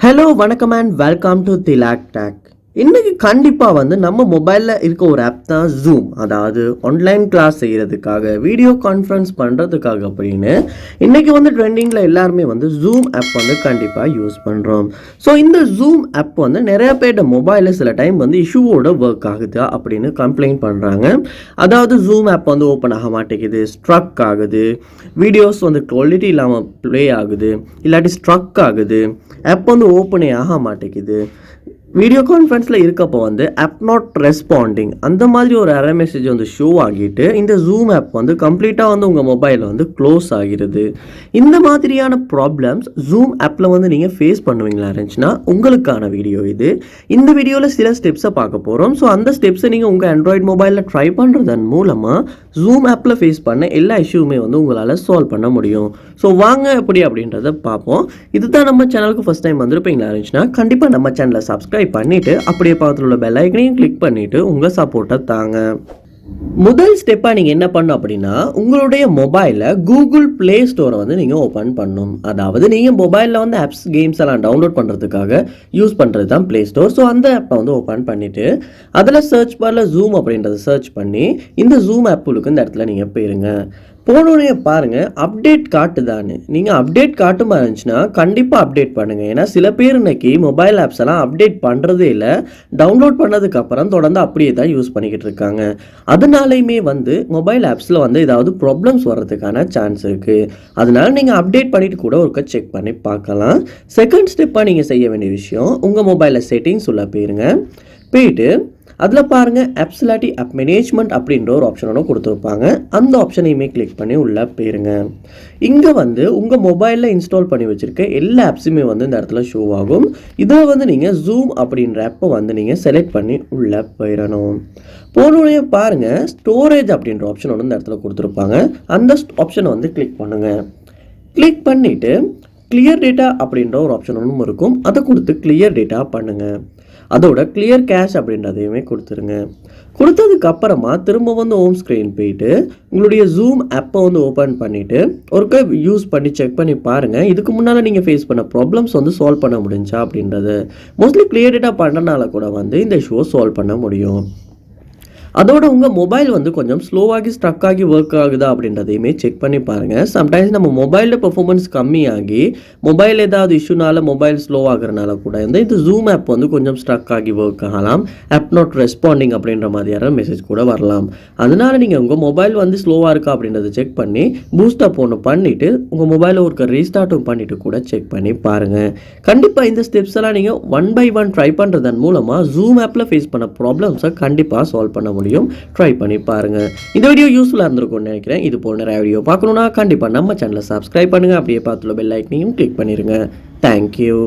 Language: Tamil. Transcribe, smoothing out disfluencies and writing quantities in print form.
ஹலோ வணக்கம் and welcome to Thilak take. இன்றைக்கி கண்டிப்பாக நம்ம மொபைலில் இருக்க ஒரு ஆப் தான் ஜூம். அதாவது ஆன்லைன் கிளாஸ் செய்கிறதுக்காக, வீடியோ கான்ஃபரன்ஸ் பண்ணுறதுக்காக அப்படின்னு இன்றைக்கி ட்ரெண்டிங்கில் எல்லாருமே ஜூம் ஆப் கண்டிப்பாக யூஸ் பண்ணுறோம். ஸோ இந்த ஜூம் ஆப் நிறைய பேர்ட்ட மொபைலில் சில டைம் இஷ்யூவோட ஒர்க் ஆகுது அப்படின்னு கம்ப்ளைண்ட் பண்ணுறாங்க. அதாவது ஜூம் ஆப் ஓப்பன் ஆக மாட்டேங்குது, ஸ்ட்ரக் ஆகுது, வீடியோஸ் குவாலிட்டி இல்லாமல் ப்ளே ஆகுது, இல்லாட்டி ஸ்ட்ரக் ஆகுது, ஆப் ஓப்பனே ஆக மாட்டேங்குது. வீடியோ கான்ஃபரன்ஸில் இருக்கப்போ ஆப் நாட் ரெஸ்பாண்டிங் அந்த மாதிரி ஒரு எரர் மெசேஜ் ஷோ ஆகிட்டு இந்த ஜூம் ஆப் கம்ப்ளீட்டாக உங்கள் மொபைலில் க்ளோஸ் ஆகிறது. இந்த மாதிரியான ப்ராப்ளம்ஸ் ஜூம் ஆப்பில் நீங்கள் ஃபேஸ் பண்ணுவீங்களா இருந்துச்சுன்னா உங்களுக்கான வீடியோ இது. இந்த வீடியோவில் சில ஸ்டெப்ஸை பார்க்க போகிறோம். ஸோ அந்த ஸ்டெப்ஸை நீங்கள் உங்கள் ஆண்ட்ராய்டு மொபைலில் ட்ரை பண்ணுறதன் மூலமாக ஜூம் ஆப்பில் ஃபேஸ் பண்ண எல்லா இஷ்யூமே உங்களால் சால்வ் பண்ண முடியும். ஸோ வாங்க எப்படி அப்படின்றத பார்ப்போம். இதுதான் நம்ம சேனலுக்கு ஃபஸ்ட் டைம் வந்திருப்பீங்களா இருந்துச்சுன்னா கண்டிப்பாக நம்ம சேனலை சப்ஸ்கிரைப் பண்ணிட்டு அப்படியே பக்கத்தில் உள்ள பெல் ஐக்கனையும் கிளிக் பண்ணிட்டு உங்க சப்போர்ட்டை தாங்க. முதல் ஸ்டெப்பாக நீங்கள் என்ன பண்ணணும் அப்படின்னா, உங்களுடைய மொபைலில் கூகுள் ப்ளே ஸ்டோரை நீங்கள் ஓப்பன் பண்ணணும். அதாவது நீங்கள் மொபைலில் ஆப்ஸ் கேம்ஸ் எல்லாம் டவுன்லோட் பண்ணுறதுக்காக யூஸ் பண்ணுறது தான் ப்ளே ஸ்டோர். ஸோ அந்த ஆப்பை ஓப்பன் பண்ணிவிட்டு அதில் சர்ச் பாரில் ஜூம் அப்படின்றத சர்ச் பண்ணி இந்த ஜூம் ஆப்புக்கு இந்த இடத்துல நீங்கள் போயிருங்க. போனோடனே பாருங்கள் அப்டேட் காட்டுதான்னு. நீங்கள் அப்டேட் காட்டுமா இருந்துச்சுன்னா கண்டிப்பாக அப்டேட் பண்ணுங்கள். ஏன்னா சில பேர் இன்னைக்கு மொபைல் ஆப்ஸ் எல்லாம் அப்டேட் பண்ணுறதே இல்லை, டவுன்லோட் பண்ணதுக்கப்புறம் தொடர்ந்து அப்படியே தான் யூஸ் பண்ணிக்கிட்டு இருக்காங்க. அதனாலையுமே மொபைல் ஆப்ஸில் ஏதாவது ப்ராப்ளம்ஸ் வர்றதுக்கான சான்ஸ் இருக்குது. அதனால நீங்கள் அப்டேட் பண்ணிவிட்டு கூட ஒருக்க செக் பண்ணி பார்க்கலாம். செகண்ட் ஸ்டெப்பாக நீங்கள் செய்ய வேண்டிய விஷயம், உங்கள் மொபைலில் செட்டிங்ஸ் உள்ள போயிருங்க. போயிட்டு அதில் பாருங்கள் ஆப்ஸ் இல்லாட்டி ஆப் மேனேஜ்மெண்ட் அப்படின்ற ஒரு ஆப்ஷனோட கொடுத்துருப்பாங்க. அந்த ஆப்ஷனையுமே கிளிக் பண்ணி உள்ளே போயிருங்க. இங்கே உங்கள் மொபைலில் இன்ஸ்டால் பண்ணி வச்சுருக்க எல்லா ஆப்ஸுமே இந்த இடத்துல ஷோ ஆகும். இதில் நீங்கள் ஜூம் அப்படின்ற ஆப்பை நீங்கள் செலக்ட் பண்ணி உள்ளே போயிடணும். போனோடனே பாருங்கள் ஸ்டோரேஜ் அப்படின்ற ஆப்ஷன் இந்த இடத்துல கொடுத்துருப்பாங்க. அந்த ஆப்ஷனை கிளிக் பண்ணுங்கள். கிளிக் பண்ணிவிட்டு கிளியர் டேட்டா அப்படின்ற ஒரு ஆப்ஷன் ஒன்றும் இருக்கும், அதை கொடுத்து கிளியர் டேட்டா பண்ணுங்கள். அதோட கிளியர் கேஷ் அப்படின்றதையுமே கொடுத்துருங்க. கொடுத்ததுக்கு அப்புறமா திரும்ப ஹோம் ஸ்க்ரீன் போயிட்டு உங்களுடைய ஜூம் ஆப்பை ஓப்பன் பண்ணிவிட்டு ஒருக்க யூஸ் பண்ணி செக் பண்ணி பாருங்கள். இதுக்கு முன்னால் நீங்கள் ஃபேஸ் பண்ண ப்ராப்ளம்ஸ் சால்வ் பண்ண முடிஞ்சா அப்படின்றது. மோஸ்ட்லி கிளியர் டேட்டா பண்ணுறதுனால கூட இந்த இஷ்யூவை சால்வ் பண்ண முடியும். அதோட உங்கள் மொபைல் கொஞ்சம் ஸ்லோவாகி ஸ்ட்ரக் ஆகி ஒர்க் ஆகுதா அப்படின்றதையுமே செக் பண்ணி பாருங்கள். சம்டைம்ஸ் நம்ம மொபைலில் பெர்ஃபார்மன்ஸ் கம்மியாகி மொபைல் ஏதாவது இஷ்யூனால மொபைல் ஸ்லோ ஆகுறதுனால கூட இந்த ஜூம் ஆப் கொஞ்சம் ஸ்ட்ரக் ஆகி ஒர்க் ஆகலாம். ஆப் நாட் ரெஸ்பாண்டிங் அப்படின்ற மாதிரியான மெசேஜ் கூட வரலாம். அதனால நீங்கள் உங்கள் மொபைல் ஸ்லோவாக இருக்கா அப்படின்றத செக் பண்ணி பூஸ்டப் ஒன்று பண்ணிவிட்டு உங்கள் மொபைலை ஒரு ரீஸ்டார்ட்டும் பண்ணிவிட்டு கூட செக் பண்ணி பாருங்கள். கண்டிப்பாக இந்த ஸ்டெப்ஸ் எல்லாம் நீங்கள் ஒன் பை ஒன் ட்ரை பண்ணுறதன் மூலமாக ஜூம் ஆப்பில் ஃபேஸ் பண்ண ப்ராப்ளம்ஸை கண்டிப்பாக சால்வ் பண்ண முடியும். ட்ரை பண்ணி பாருங்க. இந்த வீடியோ யூஸ்ஃபுல்லா இருந்திருக்கும்னு நினைக்கிறேன். இது போல நிறைய வீடியோ பார்க்கணும்னா கண்டிப்பா நம்ம சேனலை சப்ஸ்கிரைப் பண்ணுங்க. அப்படியே பார்த்துள்ள பெல் ஐக்கனையும் கிளிக் பண்ணிருங்க. தேங்க்யூ.